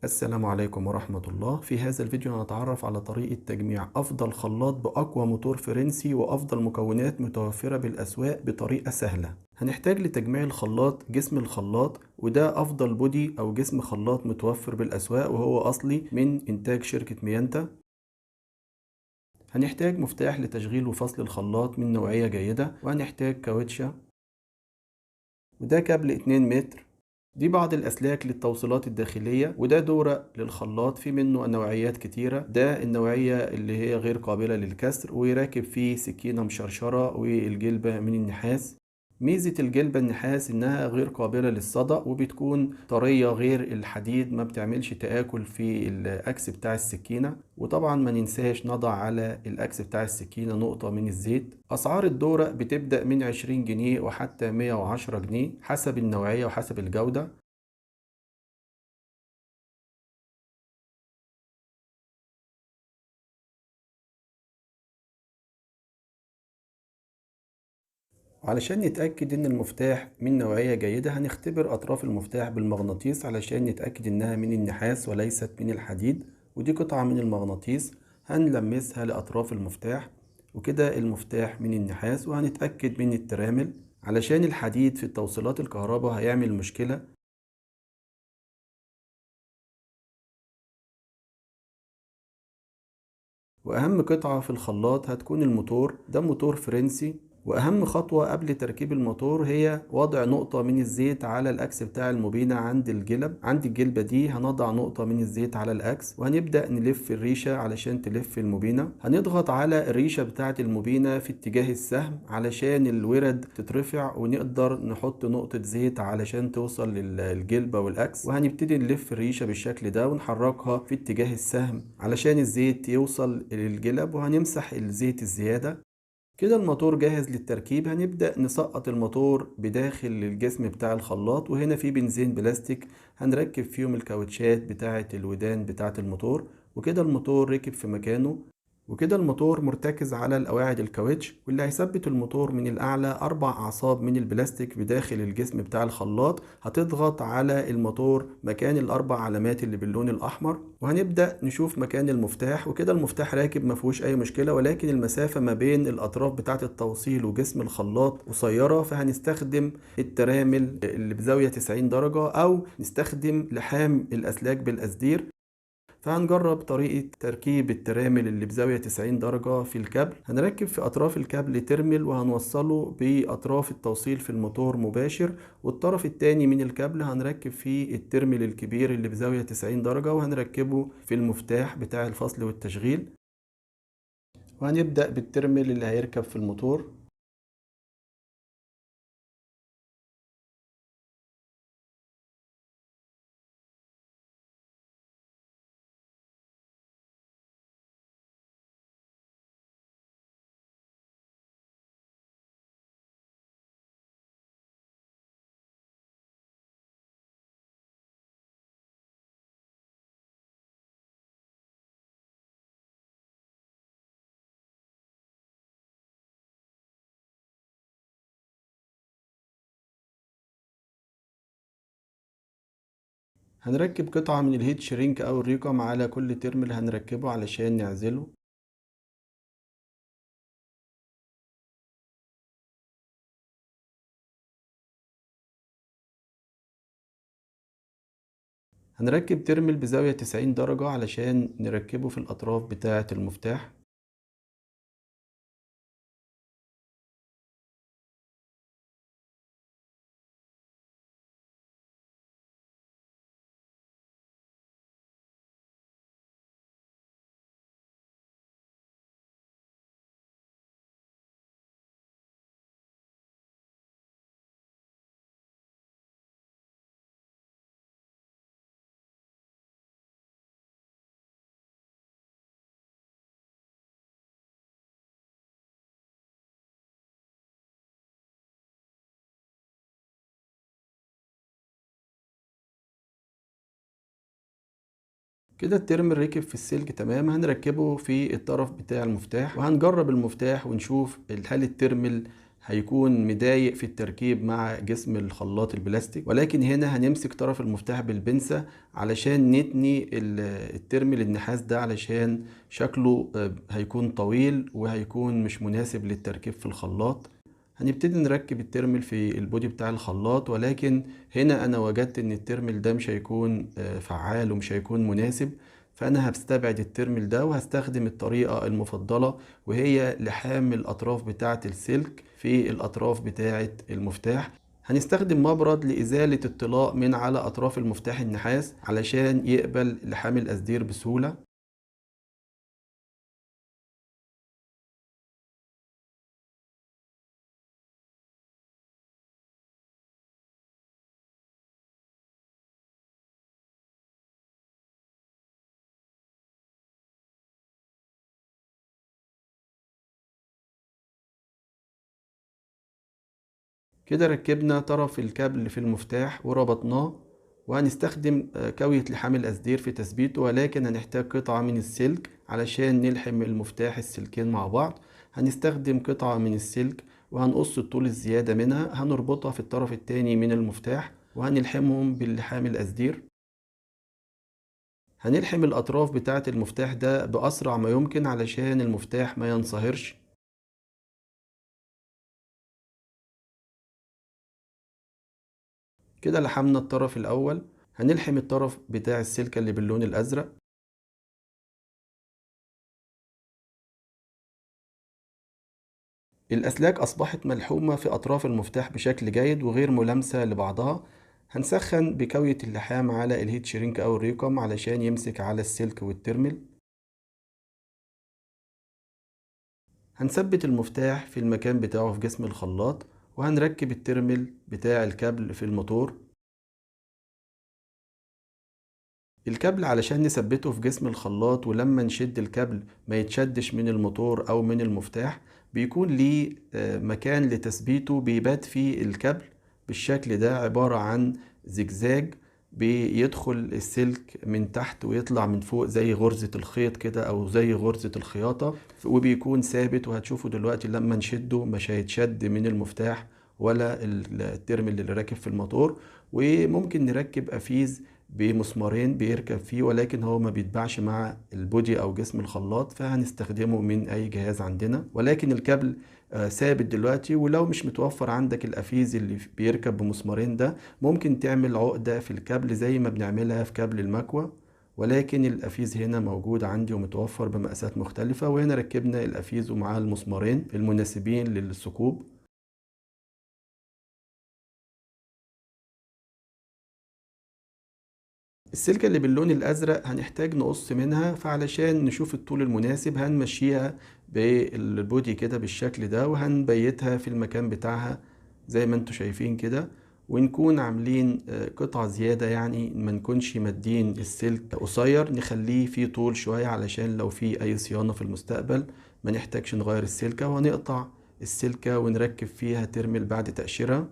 السلام عليكم ورحمة الله. في هذا الفيديو هنتعرف على طريقة تجميع أفضل خلاط بأقوى موتور فرنسي وأفضل مكونات متوفرة بالأسواق بطريقة سهلة. هنحتاج لتجميع الخلاط جسم الخلاط، وده أفضل بودي أو جسم خلاط متوفر بالأسواق وهو أصلي من إنتاج شركة ميانتا. هنحتاج مفتاح لتشغيل وفصل الخلاط من نوعية جيدة، وهنحتاج كاوتشة، وده كابل 2 متر. دي بعض الأسلاك للتوصيلات الداخلية، وده دورق للخلاط في منه نوعيات كتيرة. ده النوعية اللي هي غير قابلة للكسر، ويراكب فيه سكينة مشرشرة والجلبة من النحاس. ميزة الجلبة النحاس إنها غير قابلة للصدأ، وبتكون طرية غير الحديد، ما بتعملش تآكل في الأكس بتاع السكينة. وطبعا ما ننساش نضع على الأكس بتاع السكينة نقطة من الزيت. أسعار الدورق بتبدأ من 20 جنيه وحتى 110 جنيه حسب النوعية وحسب الجودة. علشان نتأكد إن المفتاح من نوعية جيدة، هنختبر أطراف المفتاح بالمغناطيس علشان نتأكد إنها من النحاس وليست من الحديد. ودي قطعة من المغناطيس هنلمسها لأطراف المفتاح، وكده المفتاح من النحاس. وهنتأكد من الترامل علشان الحديد في التوصيلات الكهرباء هيعمل مشكلة. وأهم قطعة في الخلاط هتكون الموتور، ده موتور فرنسي. وأهم خطوة قبل تركيب الموتور هي وضع نقطة من الزيت على الأكس بتاع الموبينة عند الجلب. عند الجلبة دي هنضع نقطة من الزيت على الأكس، وهنبدأ نلف الريشة علشان تلف الموبينة. هنضغط على الريشة بتاعة الموبينة في اتجاه السهم علشان الورد تترفع، ونقدر نحط نقطة زيت علشان توصل للجلبة والأكس. وهنبتدي نلف الريشة بالشكل ده ونحركها في اتجاه السهم علشان الزيت يوصل للجلب، وهنمسح الزيت الزيادة. كده الموتور جاهز للتركيب. هنبدأ نسقط الموتور بداخل الجسم بتاع الخلاط، وهنا في بنزين بلاستيك هنركب فيهم الكاوتشات بتاعة الودان بتاعة الموتور. وكده الموتور ركب في مكانه، وكده الموتور مرتكز على القواعد الكاوتش. واللي هيثبت الموتور من الأعلى 4 أعصاب من البلاستيك بداخل الجسم بتاع الخلاط. هتضغط على الموتور مكان ال4 علامات اللي باللون الأحمر، وهنبدأ نشوف مكان المفتاح. وكده المفتاح راكب مفهوش أي مشكلة، ولكن المسافة ما بين الأطراف بتاعة التوصيل وجسم الخلاط قصيرة، فهنستخدم الترامل اللي بزاوية 90 درجة، أو نستخدم لحام الأسلاك بالأسدير. فهنجرب طريقة تركيب الترامل اللي بزاوية 90 درجة في الكابل. هنركب في أطراف الكابل ترمل، وهنوصله بأطراف التوصيل في الموتور مباشر. والطرف التاني من الكابل هنركب فيه الترمل الكبير اللي بزاوية 90 درجة، وهنركبه في المفتاح بتاع الفصل والتشغيل. وهنبدأ بالترمل اللي هيركب في الموتور. هنركب قطعة من الهيت شرينك أو الريكم على كل ترمل هنركبه علشان نعزله. هنركب ترمل بزاوية 90 درجة علشان نركبه في الأطراف بتاعة المفتاح. كده الترمل ركب في السلك تمام. هنركبه في الطرف بتاع المفتاح، وهنجرب المفتاح ونشوف هل الترمل هيكون مضايق في التركيب مع جسم الخلاط البلاستيك، ولكن هنا هنمسك طرف المفتاح بالبنسة علشان نتني الترمل النحاس ده، علشان شكله هيكون طويل وهيكون مش مناسب للتركيب في الخلاط. هنبتدي نركب الترمل في البودي بتاع الخلاط، ولكن هنا انا وجدت ان الترمل ده مش هيكون فعال ومش هيكون مناسب، فانا هستبعد الترمل ده وهستخدم الطريقة المفضلة، وهي لحام الاطراف بتاعة السلك في الاطراف بتاعة المفتاح. هنستخدم مبرد لإزالة الطلاء من على أطراف المفتاح النحاس علشان يقبل لحام الأسدير بسهولة. كده ركبنا طرف الكابل في المفتاح وربطناه، وهنستخدم كاوية لحام الأسدير في تثبيته، ولكن هنحتاج قطعة من السلك علشان نلحم المفتاح السلكين مع بعض. هنستخدم قطعة من السلك وهنقص الطول الزيادة منها، هنربطها في الطرف التاني من المفتاح وهنلحمهم باللحام الأسدير. هنلحم الأطراف بتاعة المفتاح ده بأسرع ما يمكن علشان المفتاح ما ينصهرش. كده لحمنا الطرف الأول، هنلحم الطرف بتاع السلكة اللي باللون الأزرق. الأسلاك أصبحت ملحومة في أطراف المفتاح بشكل جيد وغير ملامسة لبعضها. هنسخن بكاوية اللحام على الهيت شرينك أو الريكم علشان يمسك على السلك والترمل. هنثبت المفتاح في المكان بتاعه في جسم الخلاط، وهنركب الترمل بتاع الكابل في الموتور. الكابل علشان نثبته في جسم الخلاط ولما نشد الكابل ما يتشدش من الموتور او من المفتاح، بيكون ليه مكان لتثبيته بيبات فيه الكابل بالشكل ده، عبارة عن زجزاج بيدخل السلك من تحت ويطلع من فوق زي غرزة الخيط كده او زي غرزة الخياطة، وبيكون ثابت. وهتشوفوا دلوقتي لما نشده مش هيتشد من المفتاح ولا الترمل اللي راكب في الموتور. وممكن نركب قفيز بمسمارين بيركب فيه، ولكن هو ما بيتباعش مع البودي او جسم الخلاط، فهنستخدمه من اي جهاز عندنا. ولكن الكابل ثابت دلوقتي، ولو مش متوفر عندك القفيز اللي بيركب بمسمارين ده، ممكن تعمل عقدة في الكابل زي ما بنعملها في كابل المكوى. ولكن القفيز هنا موجود عندي ومتوفر بمقاسات مختلفة، وهنا ركبنا القفيز ومعاه المسمارين المناسبين للثقوب. السلكة اللي باللون الأزرق هنحتاج نقص منها، فعلشان نشوف الطول المناسب هنمشيها بالبودي كده بالشكل ده، وهنبيتها في المكان بتاعها زي ما انتوا شايفين كده. ونكون عاملين قطعة زيادة، يعني ما نكونش مادين السلك قصير، نخليه فيه طول شوية علشان لو في أي صيانة في المستقبل ما نحتاجش نغير السلكة. وهنقطع السلكة ونركب فيها ترمل بعد تقشيرها.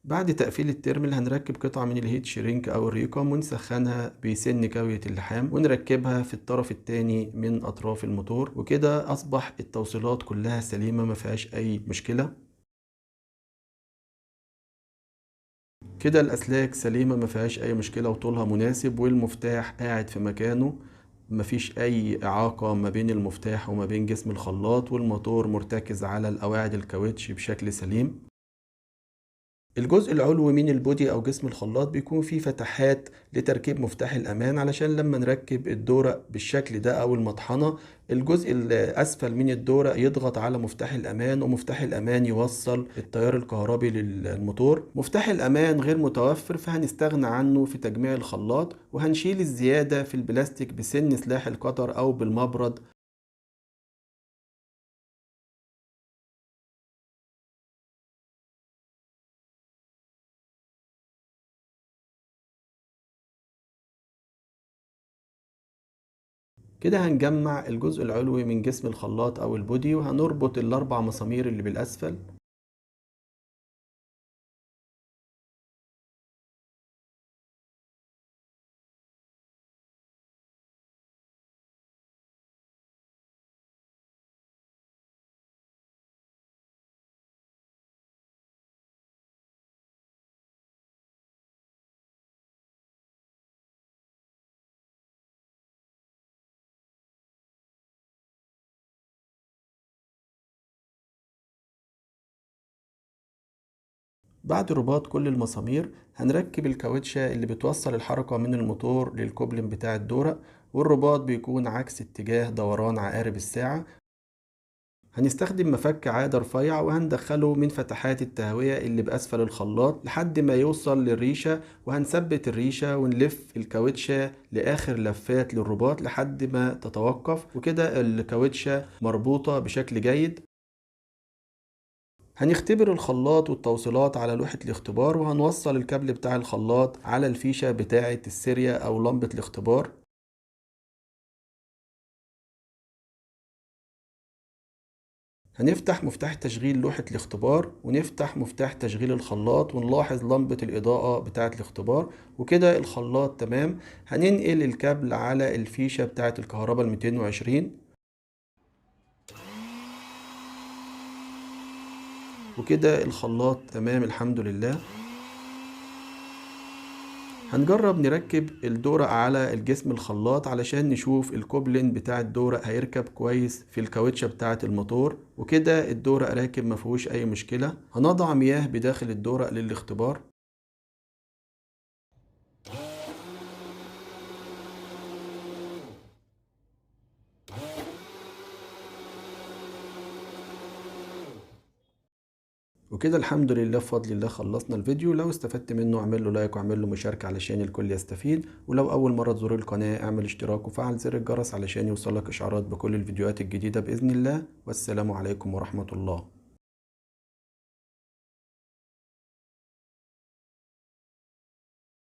بعد تقفيل الترمل هنركب قطعة من الهيت شرينك أو الريكوم ونسخنها بسن كاوية اللحام، ونركبها في الطرف التاني من أطراف الموتور. وكده أصبح التوصيلات كلها سليمة ما فيهاش أي مشكلة. كده الأسلاك سليمة ما فيهاش أي مشكلة وطولها مناسب، والمفتاح قاعد في مكانه، مفيش أي إعاقة ما بين المفتاح وما بين جسم الخلاط، والموتور مرتكز على القواعد الكاوتش بشكل سليم. الجزء العلوي من البودي او جسم الخلاط بيكون فيه فتحات لتركيب مفتاح الامان، علشان لما نركب الدورة بالشكل ده او المطحنة، الجزء الاسفل من الدورة يضغط على مفتاح الامان، ومفتاح الامان يوصل التيار الكهربي للموتور. مفتاح الامان غير متوفر، فهنستغنى عنه في تجميع الخلاط، وهنشيل الزيادة في البلاستيك بسن سلاح القطر او بالمبرد. كده هنجمع الجزء العلوي من جسم الخلاط او البودي، وهنربط الاربع مسامير اللي بالاسفل. بعد رباط كل المسامير هنركب الكاوتشة اللي بتوصل الحركة من الموتور للكوبلين بتاع الدورق، والرباط بيكون عكس اتجاه دوران عقارب الساعة. هنستخدم مفك عادة رفيع وهندخله من فتحات التهوية اللي بأسفل الخلاط لحد ما يوصل للريشة، وهنثبت الريشة ونلف الكاوتشة لآخر لفات للرباط لحد ما تتوقف، وكده الكاوتشة مربوطة بشكل جيد. هنختبر الخلاط والتوصيلات على لوحة الاختبار، وهنوصل الكابل بتاع الخلاط على الفيشة بتاعة السيريا أو لمبة الاختبار. هنفتح مفتاح تشغيل لوحة الاختبار، ونفتح مفتاح تشغيل الخلاط، ونلاحظ لمبة الإضاءة بتاعة الاختبار، وكده الخلاط تمام. هننقل الكابل على الفيشة بتاعة الكهرباء 220، وكده الخلاط تمام الحمد لله. هنجرب نركب الدورق على الجسم الخلاط علشان نشوف الكوبلين بتاع الدورق هيركب كويس في الكاوتشة بتاعة الموتور، وكده الدورق راكب مفيهوش اي مشكلة. هنضع مياه بداخل الدورق للاختبار. وكده الحمد لله بفضل الله خلصنا الفيديو. لو استفدت منه اعمل له لايك واعمل له مشاركة علشان الكل يستفيد، ولو اول مرة تزور القناة اعمل اشتراك وفعل زر الجرس علشان يوصلك اشعارات بكل الفيديوهات الجديدة بإذن الله. والسلام عليكم ورحمة الله.